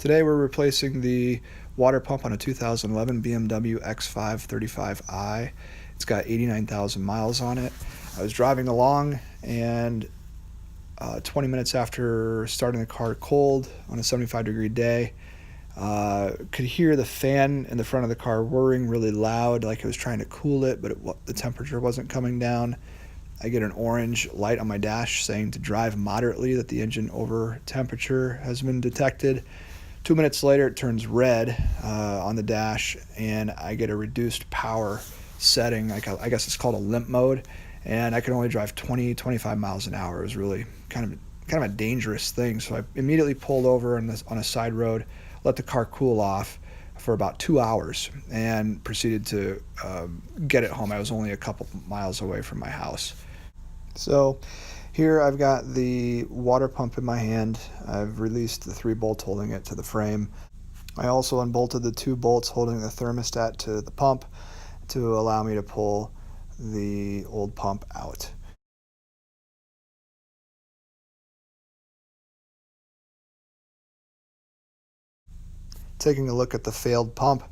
Today we're replacing the water pump on a 2011 BMW X5 35i. It's got 89,000 miles on it. I was driving along and 20 minutes after starting the car cold on a 75-degree day, could hear the fan in the front of the car whirring really loud, like it was trying to cool it, but the temperature wasn't coming down. I get an orange light on my dash saying to drive moderately, that the engine over temperature has been detected. 2 minutes later, it turns red on the dash, and I get a reduced power setting. I guess it's called a limp mode, and I can only drive 20-25 miles an hour. It was really kind of a dangerous thing. So I immediately pulled over on a side road, let the car cool off for about 2 hours, and proceeded to get it home. I was only a couple miles away from my house. So here I've got the water pump in my hand. I've released the 3 bolts holding it to the frame. I also unbolted the 2 bolts holding the thermostat to the pump to allow me to pull the old pump out. Taking a look at the failed pump,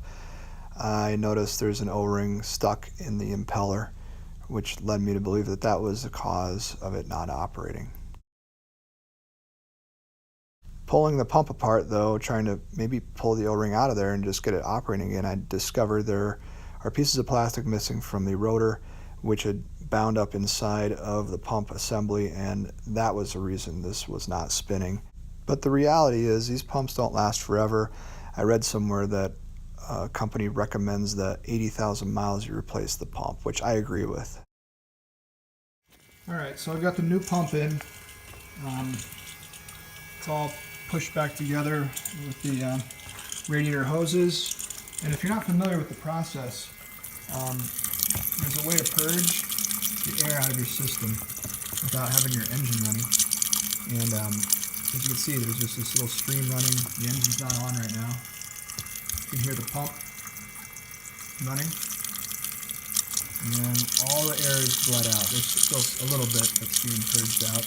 I noticed there's an O-ring stuck in the impeller, which led me to believe that that was the cause of it not operating. Pulling the pump apart, though, trying to maybe pull the O-ring out of there and just get it operating again, I discovered there are pieces of plastic missing from the rotor, which had bound up inside of the pump assembly, and that was the reason this was not spinning. But the reality is these pumps don't last forever. I read somewhere that a company recommends that 80,000 miles you replace the pump, which I agree with. Alright, so I've got the new pump in. It's all pushed back together with the radiator hoses. And if you're not familiar with the process, there's a way to purge the air out of your system without having your engine running. And as you can see, there's just this little stream running. The engine's not on right now. You can hear the pump running, and all the air is bled out. There's still a little bit that's being purged out.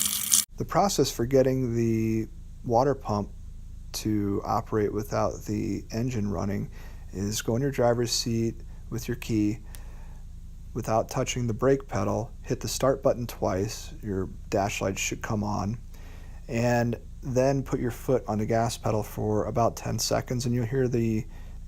The process for getting the water pump to operate without the engine running is go in your driver's seat with your key, without touching the brake pedal, hit the start button twice, your dash lights should come on, and then put your foot on the gas pedal for about 10 seconds and you'll hear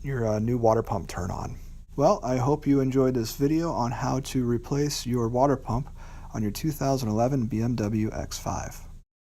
your new water pump turn on. Well, I hope you enjoyed this video on how to replace your water pump on your 2011 BMW X5.